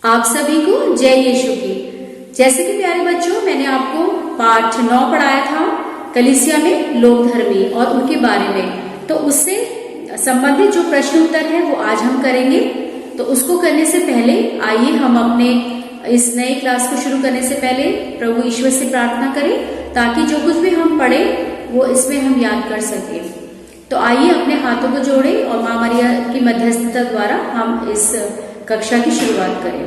आप सभी को जय यीशु की। जैसे कि प्यारे बच्चों, मैंने आपको पाठ 9 पढ़ाया था कलीसिया में लोक धर्मी और उनके बारे में, तो उससे संबंधित जो प्रश्न उत्तर है वो आज हम करेंगे। तो उसको करने से पहले आइए हम अपने इस नई क्लास को शुरू करने से पहले प्रभु ईश्वर से प्रार्थना करें ताकि जो कुछ भी हम पढ़े वो इसमें हम याद कर सके। तो आइए अपने हाथों को जोड़ें और माँ मरिया की मध्यस्थता द्वारा हम इस कक्षा की शुरुआत करें।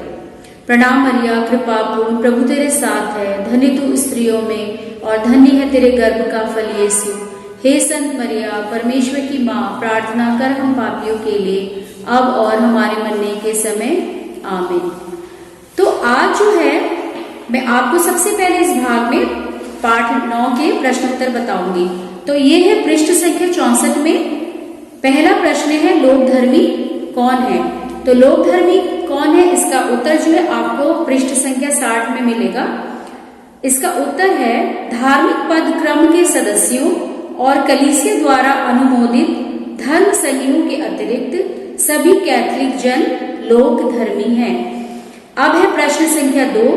प्रणाम मरिया, कृपा पूर्ण, प्रभु तेरे साथ है, धन्य तू स्त्रियों में और धन्य है तेरे गर्भ का फल यीशु। हे संत मरिया, परमेश्वर की माँ, प्रार्थना कर हम पापियों के लिए अब और हमारे मरने के समय आमीन। तो आज जो है मैं आपको सबसे पहले इस भाग में पाठ 9 के प्रश्न उत्तर बताऊंगी। तो ये है पृष्ठ संख्या 64 में। पहला प्रश्न है लोक धर्मी कौन है। तो लोक धर्मी कौन है, इसका उत्तर जो है आपको पृष्ठ संख्या 60 में मिलेगा। इसका उत्तर है धार्मिक पद क्रम के सदस्यों और कलीसिया द्वारा अनुमोदित धर्म संघों के अतिरिक्त सभी कैथोलिक जन लोक धर्मी हैं। अब है प्रश्न संख्या 2,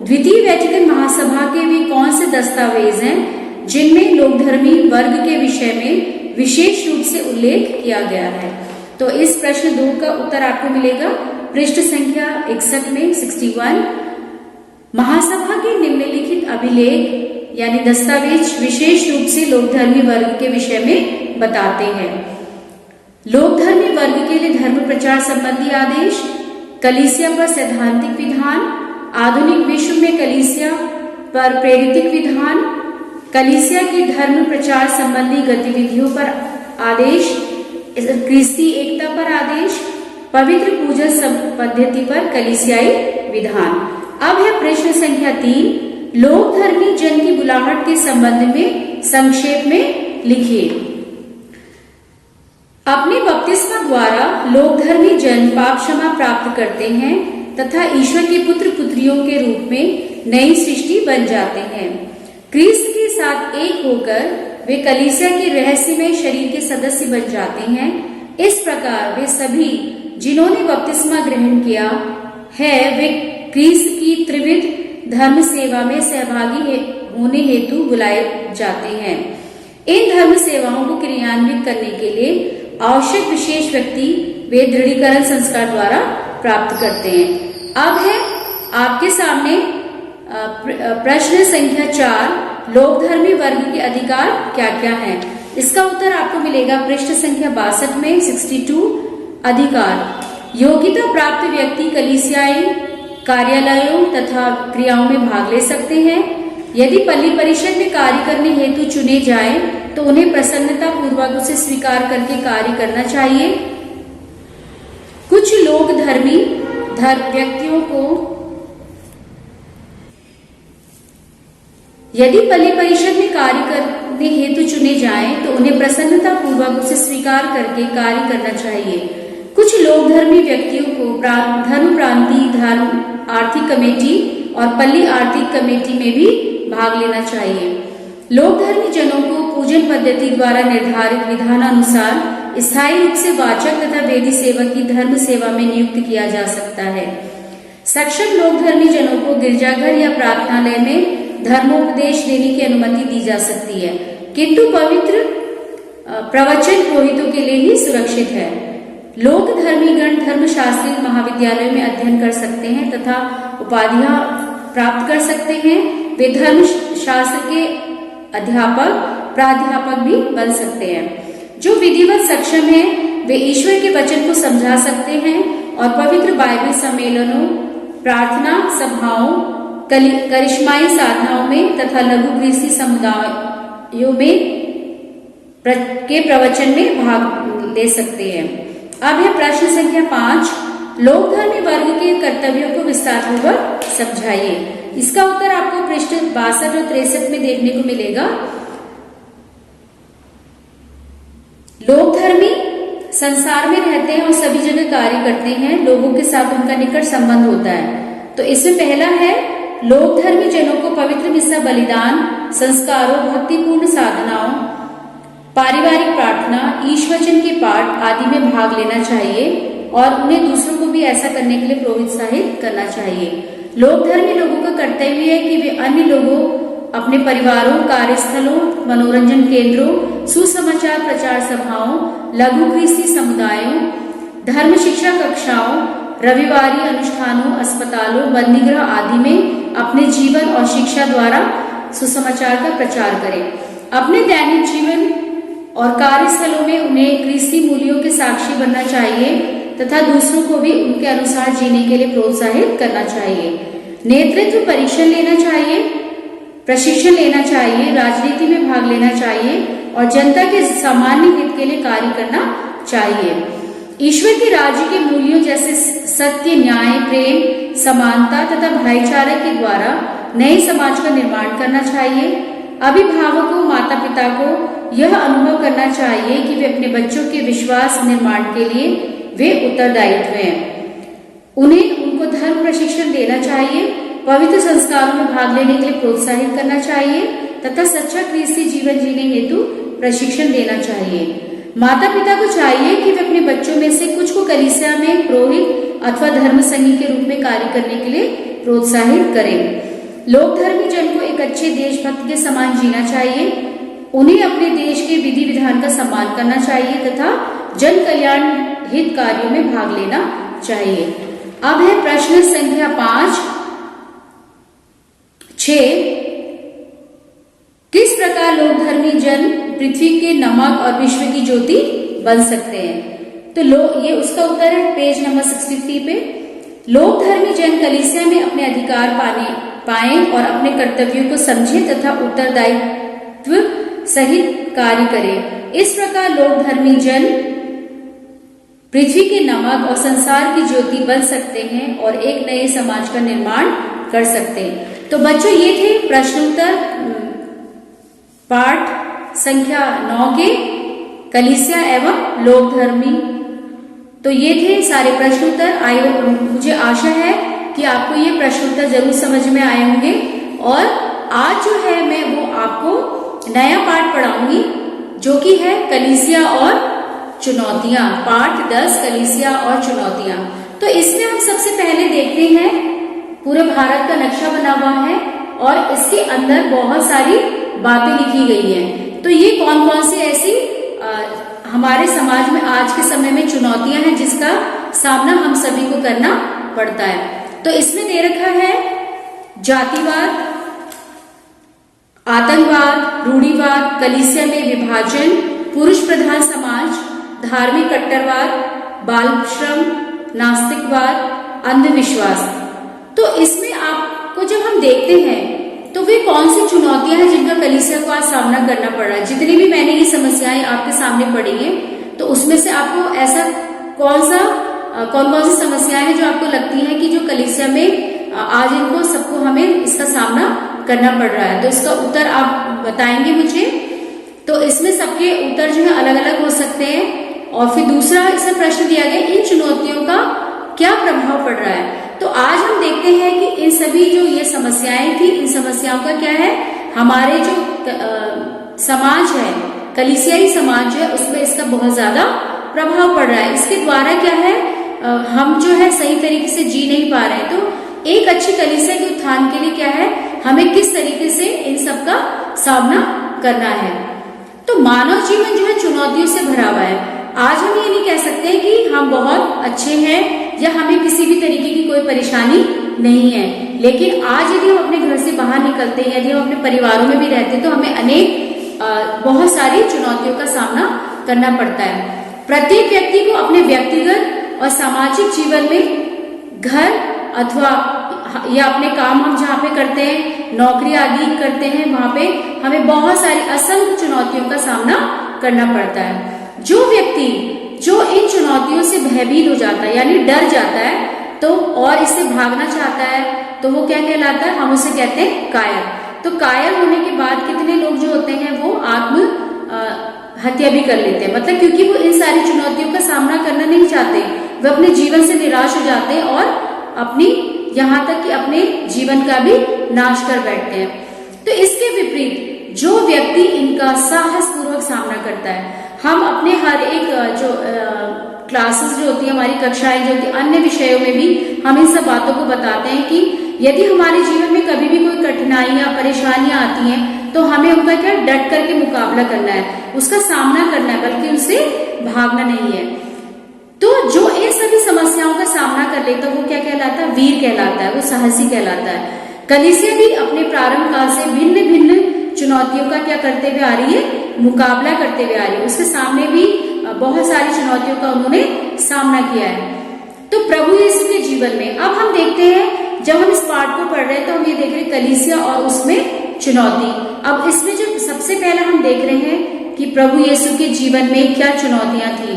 द्वितीय वैटिकन महासभा के वे कौन से दस्तावेज हैं जिनमें लोक धर्मी वर्ग के विषय में विशेष रूप से उल्लेख किया गया है। तो इस प्रश्न 2 का उत्तर आपको मिलेगा पृष्ठ संख्या 61 में 61। महासभा के निम्नलिखित अभिलेख यानी दस्तावेज विशेष रूप से लोकधर्मी वर्ग के विषय में बताते हैं। लोकधर्मी वर्ग के लिए धर्म प्रचार संबंधी आदेश, कलीसिया पर सैद्धांतिक विधान, आधुनिक विश्व में कलीसिया पर प्रेरितिक विधान, कलीसिया की धर्म प्रचार संबंधी गतिविधियों पर आदेश, क्रिस्ती एकता पर आदेश, पवित्र पूजन पद्धति पर कलीसियाई विधान। अब है प्रश्न संख्या 3, लोक धर्मी जन की बुलाहट के संबंध में संक्षेप में लिखिए। अपने बपतिस्मा द्वारा लोक धर्मी जन पाप क्षमा प्राप्त करते हैं तथा ईश्वर के पुत्र पुत्रियों के रूप में नई सृष्टि बन जाते हैं। क्रिस्त के साथ एक होकर वे कलीसिया के रहस्यमय शरीर के सदस्य बन जाते हैं। इस प्रकार वे सभी जिन्होंने बपतिस्मा ग्रहण किया है वे क्रिस्त की त्रिविध धर्म सेवा में सहभागी होने हेतु बुलाए जाते हैं। इन धर्म सेवाओं को क्रियान्वित करने के लिए आवश्यक विशेष व्यक्ति वे दृढ़ीकरण संस्कार द्वारा प्राप्त करते हैं। अब है आपके सामने प्रश्न संख्या 4, लोक धर्मी वर्ग के अधिकार क्या क्या हैं। इसका उत्तर आपको मिलेगा पृष्ठ संख्या 62 में 62। अधिकार, योग्यता प्राप्त व्यक्ति कलीसियाई कार्यालयों तथा क्रियाओं में भाग ले सकते हैं। यदि पल्ली परिषद में कार्य करने हेतु चुने जाएं, तो उन्हें प्रसन्नता पूर्वक उसे स्वीकार करके कार्य करना चाहिए। कुछ लोक धर्मी व्यक्तियों को यदि पल्ली परिषद में कार्य करने हेतु चुने जाएं, तो उन्हें प्रसन्नता पूर्वक उसे स्वीकार करके कार्य करना चाहिए। कुछ लोक धर्मी व्यक्तियों को धर्म प्रांतीय धर्म आर्थिक कमेटी और पल्ली आर्थिक कमेटी में भी भाग लेना चाहिए। लोक धर्मी जनों को पूजन पद्धति द्वारा निर्धारित विधानानुसार स्थायी रूप से वाचक तथा वेदी सेवक की धर्म सेवा में नियुक्त किया जा सकता है। सक्षम लोक धर्मी जनों को गिरजाघर या प्रार्थनालय में धर्मोपदेश देने की अनुमति दी जा सकती है, किंतु पवित्र प्रवचन पुरोहितों के लिए ही सुरक्षित है। लोक धर्मीगण धर्मशास्त्री महाविद्यालयों में अध्ययन कर सकते हैं तथा उपाधियां प्राप्त कर सकते हैं। वे धर्मशास्त्र के अध्यापक प्राध्यापक भी बन सकते हैं। जो विधिवत सक्षम है वे ईश्वर के वचन को समझा सकते हैं और पवित्र बाइबल सम्मेलनों, प्रार्थना सभाओं, करिश्माई साधनाओं में तथा लघु गृहस्थी समुदायों में के प्रवचन में भाग ले सकते हैं। अब है प्रश्न संख्या 5, लोक धर्मी वर्ग के कर्तव्यों को विस्तारपूर्वक समझाइए। इसका उत्तर आपको पृष्ठ 62 और 63 में देखने को मिलेगा। लोक धर्मी संसार में रहते हैं और सभी जगह कार्य करते हैं। लोगों के साथ उनका निकट संबंध होता है। तो इसमें पहला है लोक धर्मी जनों को पवित्र मिस्सा बलिदान, संस्कारों, भक्तिपूर्ण साधनाओं, पारिवारिक प्रार्थना, ईश्वचन के पाठ आदि में भाग लेना चाहिए और उन्हें दूसरों को भी ऐसा करने के लिए प्रोत्साहित करना चाहिए। लोकधर्मी लोगों का कर्तव्य है कि वे अन्य लोगों, अपने परिवारों, कार्यस्थलों, मनोरंजन केंद्रों, सुसमाचार प्रचार सभाओं, लघु ख्रिस्ती समुदायों, धर्म शिक्षा कक्षाओं, रविवारी अनुष्ठानों, अस्पतालों, बंदीगृह आदि में अपने जीवन और शिक्षा द्वारा सुसमाचार का प्रचार करें। अपने दैनिक जीवन और कार्यस्थलों में उन्हें ख्रिस्ती मूल्यों के साक्षी बनना चाहिए तथा दूसरों को भी उनके अनुसार जीने के लिए प्रोत्साहित करना चाहिए। नेतृत्व प्रशिक्षण लेना चाहिए, राजनीति में भाग लेना चाहिए और जनता के सामान्य हित के लिए कार्य करना चाहिए। ईश्वर के राज्य के मूल्यों जैसे सत्य, न्याय, प्रेम, समानता तथा भाईचारे के द्वारा नए समाज का निर्माण करना चाहिए। अभिभावकों, माता पिता को यह अनुभव करना चाहिए कि वे अपने बच्चों के विश्वास निर्माण के लिए वे उत्तरदायित्व हैं। उन्हें उनको धर्म प्रशिक्षण देना चाहिए, पवित्र संस्कारों में भाग लेने के लिए प्रोत्साहित करना चाहिए तथा सच्चा ख्रिस्ती जीवन जीने हेतु प्रशिक्षण देना चाहिए। माता पिता को चाहिए कि वे अपने बच्चों में से कुछ को कलीसिया में पुरोहित अथवा धर्म संगी के रूप में कार्य करने के लिए प्रोत्साहित करें। लोकधर्मी जन को एक अच्छे देशभक्त के समान जीना चाहिए। उन्हें अपने देश के विधि विधान का सम्मान करना चाहिए तथा जन कल्याण हित कार्यों में भाग लेना चाहिए। अब है प्रश्न संख्या 6। किस प्रकार लोकधर्मी जन पृथ्वी के नमक और विश्व की ज्योति बन सकते हैं? तो ये उसका उत्तर है पेज नंबर 63 पे। लोकधर्मी जन कलीसिया में अपने अधिकार पाएं और अपने कर्तव्यों को समझें तथा उत्तरदायित्व सहित कार्य करें। इस प्रकार लोकधर्मी जन पृथ्वी के नमक और संसार की ज्योति बन सकते हैं और एक नए समाज का निर्माण कर सकते हैं। तो बच्चों, ये थे प्रश्नोत्तर पाठ संख्या 9 के कलीसिया एवं लोकधर्मी। तो ये थे सारे प्रश्नोत्तर। मुझे आशा है कि आपको ये प्रश्नोत्तर जरूर समझ में आए होंगे। और आज जो है मैं वो आपको नया पाठ पढ़ाऊंगी जो कि है कलीसिया और चुनौतियां। पाठ 10 कलीसिया और चुनौतियां। तो इसमें हम सबसे पहले देखते हैं पूरे भारत का नक्शा बना हुआ है और इसके अंदर बहुत सारी बातें लिखी गई हैं। तो ये कौन कौन सी ऐसी हमारे समाज में आज के समय में चुनौतियां हैं जिसका सामना हम सभी को करना पड़ता है। तो इसमें दे रखा है जातिवाद, आतंकवाद, रूढ़िवाद, कलीसिया में विभाजन, पुरुष प्रधान समाज, धार्मिक कट्टरवाद, बाल श्रम, नास्तिकवाद, अंधविश्वास। तो इसमें आपको जब हम देखते हैं तो वे कौन सी चुनौतियां हैं जिनका कलीसिया को आज सामना करना पड़ रहा है। जितनी भी मैंने ये समस्याएं आपके सामने पढ़ी हैं, तो उसमें से आपको ऐसा कौन सी समस्याएं हैं जो आपको लगती हैं कि जो कलीसिया में आज इनको सबको हमें इसका सामना करना पड़ रहा है। तो इसका उत्तर आप बताएंगे मुझे। तो इसमें सबके उत्तर जो है अलग अलग हो सकते हैं। और फिर दूसरा इसमें प्रश्न दिया गया, इन चुनौतियों का क्या प्रभाव पड़ रहा है। तो आज हम देखते हैं कि इन सभी जो ये समस्याएं थी, इन समस्याओं का क्या है, हमारे जो समाज है, कलीसियाई समाज है, उसमें इसका बहुत ज्यादा प्रभाव पड़ रहा है। इसके द्वारा क्या है, हम जो है सही तरीके से जी नहीं पा रहे हैं। तो एक अच्छी कलीसिया के उत्थान के लिए क्या है, हमें किस तरीके से इन सब का सामना करना है। तो मानव जीवन जो है चुनौतियों से भरा हुआ है। आज हम ये नहीं कह सकते कि हम बहुत अच्छे हैं या हमें किसी भी तरीके की कोई परेशानी नहीं है। लेकिन आज यदि हम अपने घर से बाहर निकलते हैं, यदि हम अपने परिवारों में भी रहते हैं, तो हमें अनेक बहुत सारी चुनौतियों का सामना करना पड़ता है। प्रत्येक व्यक्ति को अपने व्यक्तिगत और सामाजिक जीवन में घर अथवा या अपने काम हम जहाँ पे करते हैं, नौकरी आदि करते हैं, वहां पे हमें बहुत सारी असंख्य चुनौतियों का सामना करना पड़ता है। जो व्यक्ति जो इन चुनौतियों से भयभीत हो जाता है, यानी डर जाता है, तो और इससे भागना चाहता है, तो वो क्या कहलाता है, हम उसे कहते हैं कायर। तो कायर होने के बाद कितने लोग जो होते हैं वो आत्म हत्या भी कर लेते हैं। मतलब क्योंकि वो इन सारी चुनौतियों का सामना करना नहीं चाहते, वे अपने जीवन से निराश हो जाते हैं और अपनी यहाँ तक कि अपने जीवन का भी नाश कर बैठते हैं। तो इसके विपरीत जो व्यक्ति इनका साहस पूर्वक सामना करता है, हम अपने हर एक जो क्लासेस जो होती है, हमारी कक्षाएं जो होती है, अन्य विषयों में भी हम इन सब बातों को बताते हैं कि यदि हमारे जीवन में कभी भी कोई कठिनाइयां परेशानियां आती हैं तो हमें उनका क्या डट करके मुकाबला करना है, उसका सामना करना है, बल्कि उनसे भागना नहीं है। तो जो इन सभी समस्याओं का सामना कर लेता है वो क्या कहलाता है? वीर कहलाता है, वो साहसी कहलाता है। कलीसिया भी अपने प्रारंभ काल से भिन्न भिन्न चुनौतियों का क्या करते हुए आ रही है? मुकाबला करते हुए आ रही है। उसके सामने भी बहुत सारी चुनौतियों का उन्होंने सामना किया है। तो प्रभु यीशु के जीवन में अब हम देखते हैं, जब हम इस पाठ को पढ़ रहे हैं तो हम ये देख रहे हैं कलीसिया और उसमें चुनौती। अब इसमें जो सबसे पहले हम देख रहे हैं कि प्रभु यीशु के जीवन में क्या चुनौतियां थी।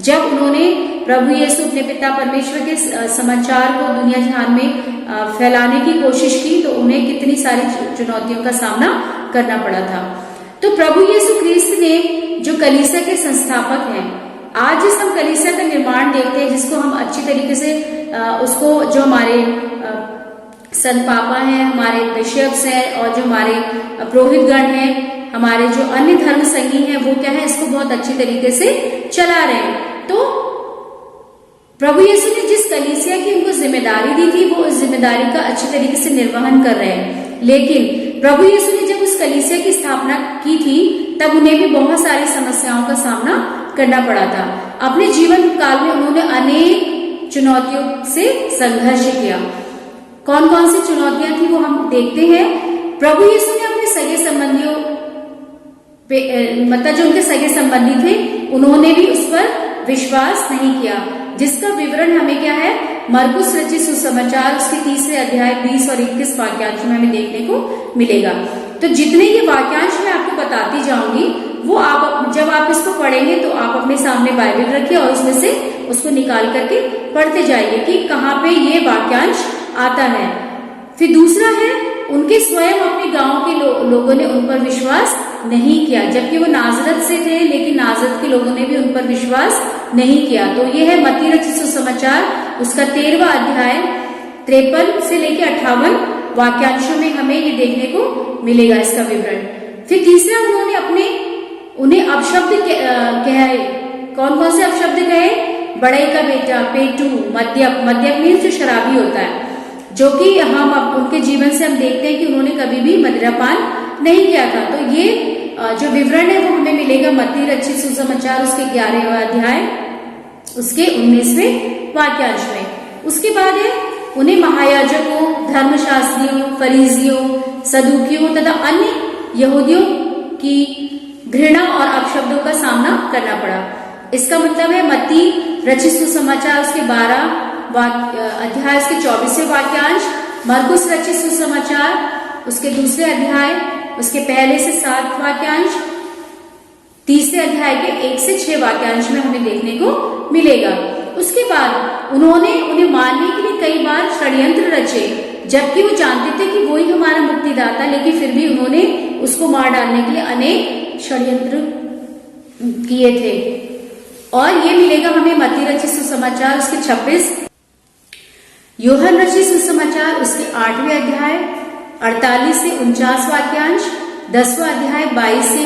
जब उन्होंने प्रभु यीशु अपने पिता परमेश्वर के समाचार को दुनिया जहान में फैलाने की कोशिश की तो उन्हें कितनी सारी चुनौतियों का सामना करना पड़ा था। तो प्रभु यीशु ख्रिस्त ने जो कलीसिया के संस्थापक हैं, आज जिस हम कलीसिया का निर्माण देखते हैं, जिसको हम अच्छी तरीके से उसको जो हमारे संत पापा हैं, हमारे बिशप्स हैं और जो हमारे पुरोहितगण हैं, हमारे जो अन्य धर्म संगी हैं, वो क्या है, इसको बहुत अच्छी तरीके से चला रहे हैं। तो प्रभु यीशु ने जिस कलीसिया की उनको जिम्मेदारी दी थी वो उस जिम्मेदारी का अच्छी तरीके से निर्वहन कर रहे हैं। लेकिन प्रभु यीशु ने जब उस कलीसिया की स्थापना की थी तब उन्हें भी बहुत सारी समस्याओं का सामना करना पड़ा था। अपने जीवन काल में उन्होंने अनेक चुनौतियों से संघर्ष किया। कौन कौन सी चुनौतियां थी वो हम देखते हैं। प्रभु यीशु ने अपने सगे संबंधियों पे मतलब जो उनके सगे संबंधी थे उन्होंने भी उस पर विश्वास नहीं किया, जिसका विवरण हमें क्या है, मरकुस रचित सुसमाचार उसके 3 अध्याय 20 और 21 वाक्यांश में हमें देखने को मिलेगा। तो जितने ये वाक्यांश मैं आपको बताती जाऊंगी वो आप जब आप इसको पढ़ेंगे तो आप अपने सामने बाइबल रखिए और उसमें से उसको निकाल करके पढ़ते जाइए कि कहाँ पे ये वाक्यांश आता है। फिर दूसरा है, उनके स्वयं अपने गांव के लोगों ने उन पर विश्वास नहीं किया, जबकि वो नाजरत से थे, लेकिन नाजरत के लोगों ने भी उन पर विश्वास नहीं किया। तो ये है मत्ती रचित सुसमाचार उसका 13वां अध्याय 53 से लेकर 58 वाक्यांशों में हमें ये देखने को मिलेगा इसका विवरण। फिर तीसरा, उन्हें अपशब्द कहे। कौन कौन से अपशब्द कहे? बड़ई का बेटा, पेटू, मद्यप मीन्स जो शराबी होता है, जो कि हम उनके जीवन से हम देखते हैं कि उन्होंने कभी भी मदिरापान नहीं किया था। तो ये जो विवरण है वो हमें मिलेगा मत्ती रचित सुसमाचार उसके 11वां अध्याय उसके 19वें वाक्यांश में। उसके बाद है, उन्हें महायाजकों, धर्मशास्त्रियों, फरीसियों, सदूकियों तथा अन्य यहूदियों की घृणा और अपशब्दों का सामना करना पड़ा। इसका मतलब है मत्ती रचित सुसमाचार उसके 12 अध्याय उसके 24वें वाक्यांश, मरकुस रचित सुसमाचार उसके 2 अध्याय उसके 1 से 7 वाक्यांश, 3 अध्याय के 1 से 6 वाक्यांश में हमें देखने को मिलेगा। उसके बाद उन्हें मारने के लिए कई बार षड्यंत्र रचे, जबकि वो जानते थे कि वही हमारा मुक्तिदाता, लेकिन फिर भी उन्होंने उसको मार डालने के लिए अनेक षड्यंत्र किए थे। और ये मिलेगा हमें मत्ती रचित सुसमाचार उसके 26, यूहन्ना रचित सुसमाचार उसके 8वें अध्याय 48 से 49 वाक्यांश, 10वां अध्याय 22 से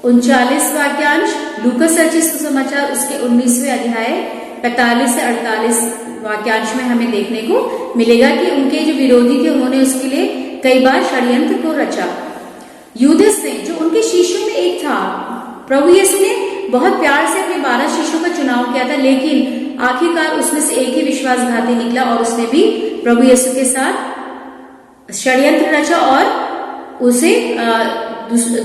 39 वाक्यांश, लूकस रचित सुसमाचार उसके 19वें अध्याय 45 से 48 वाक्यांश में हमें देखने को मिलेगा कि उनके जो विरोधी थे उन्होंने उसके लिए कई बार षड्यंत्र को रचा। यूदस ने, जो उनके शिष्यों में एक था, प्रभु यीशु ने बहुत प्यार से अपने 12 शिष्यों का चुनाव किया था, लेकिन आखिरकार उसमें से एक ही विश्वासघाती निकला और उसने भी प्रभु यीशु के साथ षड्यंत्र रचा और उसे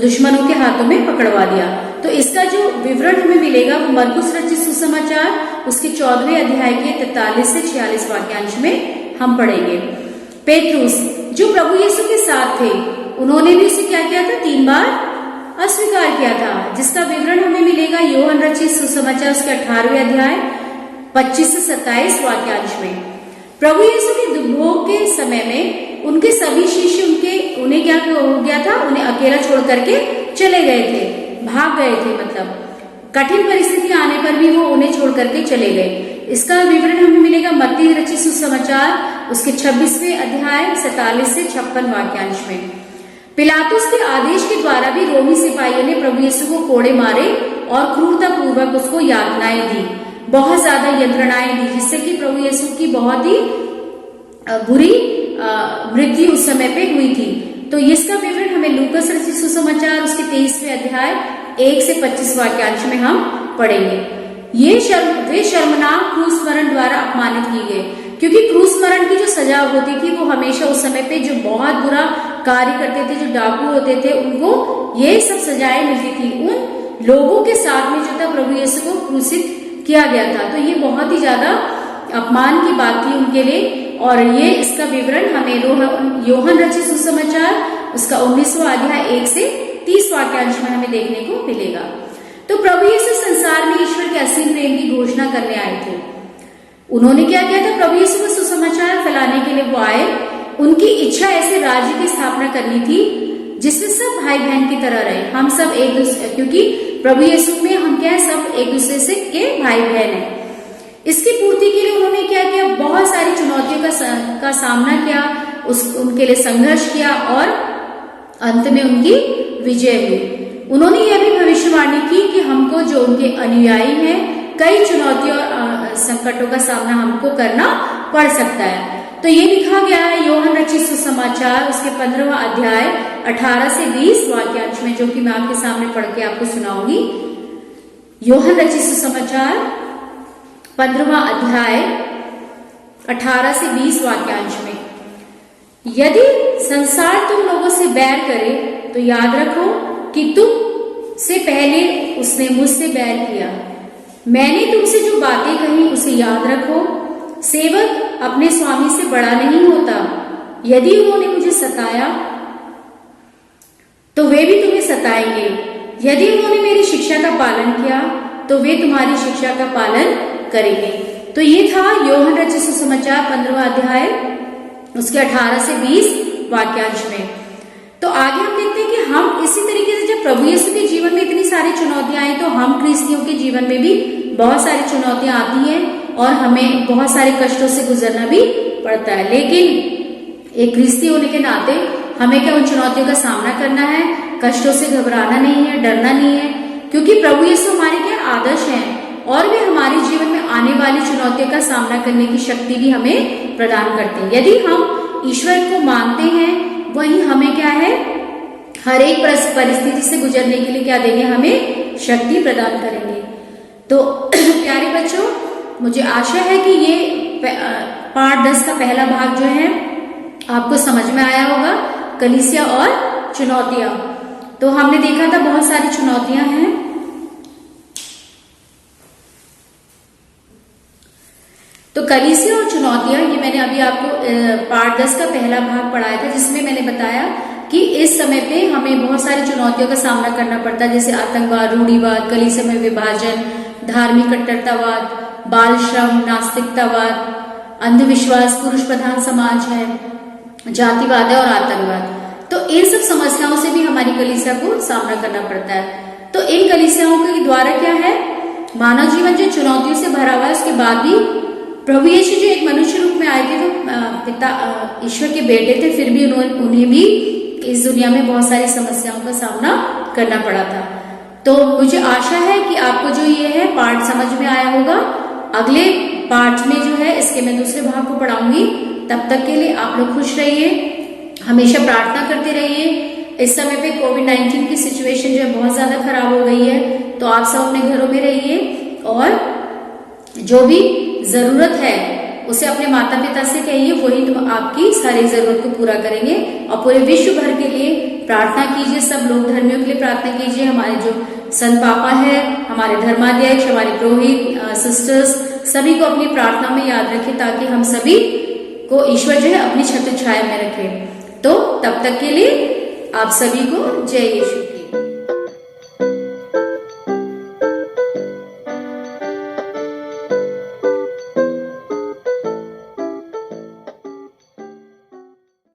दुश्मनों के हाथों में पकड़वा दिया। तो इसका जो विवरण हमें मिलेगा वो मरकुस रचित सुसमाचार उसके 14वें अध्याय के 43 से 46 वाक्यांश में हम पढ़ेंगे। पेट्रुस, जो प्रभु यीशु के साथ थे, उन्होंने भी उसे क्या किया था? 3 बार अस्वीकार किया था, जिसका विवरण हमें मिलेगा यूहन्ना रचित सुसमाचार उसके 18वें अध्याय 25 से 27 वाक्यांश में। प्रभु यीशु के दुर्भोग के समय में उनके सभी शिष्य उन्हें क्या हो गया था? उन्हें अकेला छोड़ करके चले गए थे, भाग गए थे। मतलब कठिन परिस्थितियां आने पर भी वो उन्हें छोड़ करके चले गए। इसका विवरण हमें मिलेगा मत्ती रचित सुसमाचार उसके 26वें अध्याय 47 से 56 वाक्यांश में। पिलातुस के आदेश के द्वारा भी रोमी सिपाहियों ने प्रभु यीशु को कोड़े मारे और क्रूरता पूर्वक उसको यातनाएं दी। बहुत ज्यादा यंत्रणाएं दी, जिससे कि प्रभु यीशु की बहुत ही बुरी मृत्यु उस समय पे हुई थी। तो इसका विवरण हमें लूकास रचित सुसमाचार उसके 23वें अध्याय 1 से 25 वाक्यांश में हम पढ़ेंगे। वे शर्मनाक क्रूस मरण द्वारा अपमानित की गए, क्योंकि क्रूस मरण की जो सजा होती थी वो हमेशा उस समय पे जो बहुत बुरा कार्य करते थे, जो डाकू होते थे, उनको ये सब सजाएं मिलती थी। उन लोगों के साथ में जो था प्रभु यीशु को क्रूसित किया गया था। तो ये बहुत ही ज्यादा अपमान की बात थी उनके लिए। और ये इसका विवरण हमें यूहन्ना रचित सुसमाचार उसका 19वां अध्याय 1 से 30 वाक्यांश में हमें देखने को मिलेगा। तो प्रभु यीशु संसार में ईश्वर के असीम प्रेम की घोषणा करने आए थे। उन्होंने क्या किया था? प्रभु यीशु को सुसमाचार फैलाने के लिए वो आए। उनकी इच्छा ऐसे राज्य की स्थापना करनी थी जिसमें सब भाई बहन की तरह रहे। हम सब एक दूसरे, क्योंकि प्रभु यीशु में हम क्या है, सब एक दूसरे से के भाई बहन हैं। इसकी पूर्ति के लिए उन्होंने क्या किया? बहुत सारी चुनौतियों का सामना किया, उनके लिए संघर्ष किया और अंत में उनकी विजय हुई। उन्होंने यह भी भविष्यवाणी की कि हमको, जो उनके अनुयायी हैं, कई चुनौतियों और संकटों का सामना हमको करना पड़ सकता है। तो ये लिखा गया है यूहन्ना रचित सुसमाचार उसके 15वां अध्याय 18 से 20 वाक्यांश में, जो कि मैं आपके सामने पढ़ के आपको सुनाऊंगी। यूहन्ना रचित सुसमाचार 15वां अध्याय 18 से 20 वाक्यांश में, यदि संसार तुम लोगों से बैर करे तो याद रखो कि तुम से पहले उसने मुझसे बैर किया। मैंने तुमसे जो बातें कही उसे याद रखो। सेवक अपने स्वामी से बड़ा नहीं होता। यदि उन्होंने मुझे सताया तो वे भी तुम्हें सताएंगे। यदि उन्होंने मेरी शिक्षा का पालन किया तो वे तुम्हारी शिक्षा का पालन करेंगे। तो ये था यूहन्ना रचित सुसमाचार 15वां अध्याय उसके 18 से 20 वाक्यांश में। तो आगे हम देखते हैं कि हम इसी तरीके से, जब प्रभु यीशु के जीवन में इतनी सारी चुनौतियां आई, तो हम ख्रिस्तियों के जीवन में भी बहुत सारी चुनौतियां आती हैं और हमें बहुत सारे कष्टों से गुजरना भी पड़ता है। लेकिन एक ख्रिस्ती होने के नाते हमें क्या उन चुनौतियों का सामना करना है, कष्टों से घबराना नहीं है, डरना नहीं है, क्योंकि प्रभु यीशु हमारे क्या आदर्श हैं और वे हमारे जीवन में आने वाली चुनौतियों का सामना करने की शक्ति भी हमें प्रदान करते हैं। यदि हम ईश्वर को मानते हैं, वही हमें क्या है, हर एक परिस्थिति से गुजरने के लिए क्या देंगे, हमें शक्ति प्रदान करेंगे। तो प्यारे बच्चों, मुझे आशा है कि ये पाठ 10 का पहला भाग जो है आपको समझ में आया होगा, कलीसिया और चुनौतियां। तो हमने देखा था बहुत सारी चुनौतियां हैं। तो कलीसिया और चुनौतियां, ये मैंने अभी आपको पाठ 10 का पहला भाग पढ़ाया था, जिसमें मैंने बताया कि इस समय पे हमें बहुत सारी चुनौतियों का सामना करना पड़ता है, जैसे आतंकवाद, रूढ़िवाद, कलीसिया में विभाजन, धार्मिक कट्टरतावाद, बाल श्रम, नास्तिकतावाद, अंधविश्वास, पुरुष प्रधान समाज है, जातिवाद है और आतंकवाद। तो इन सब समस्याओं से भी हमारी कलीसिया को सामना करना पड़ता है। तो इन कलीसियाओं के द्वारा क्या है, मानव जीवन जो चुनौतियों से भरा हुआ है, उसके बाद भी प्रभु यीशु जो एक मनुष्य रूप में आए थे, तो पिता ईश्वर के बेटे थे, फिर भी उन्हें भी इस दुनिया में बहुत सारी समस्याओं का सामना करना पड़ा था। तो मुझे आशा है कि आपको जो ये है पाठ समझ में आया होगा। अगले पाठ में जो है इसके मैं दूसरे भाग को पढ़ाऊंगी। तब तक के लिए आप लोग खुश रहिए, हमेशा प्रार्थना करते रहिए। इस समय पे कोविड-19 की सिचुएशन जो है बहुत ज्यादा खराब हो गई है, तो आप सब अपने घरों में रहिए और जो भी जरूरत है उसे अपने माता पिता से कहिए, वही तुम आपकी सारी जरूरत को पूरा करेंगे। और पूरे विश्व भर के लिए प्रार्थना कीजिए, सब लोग धर्मियों के लिए प्रार्थना कीजिए। हमारे जो संत पापा है, हमारे धर्माध्यक्ष, हमारे पुरोहित, सिस्टर्स, सभी को अपनी प्रार्थना में याद रखें, ताकि हम सभी को ईश्वर जो है अपनी छत्र छाया में रखे। तो तब तक के लिए आप सभी को जय यीशु।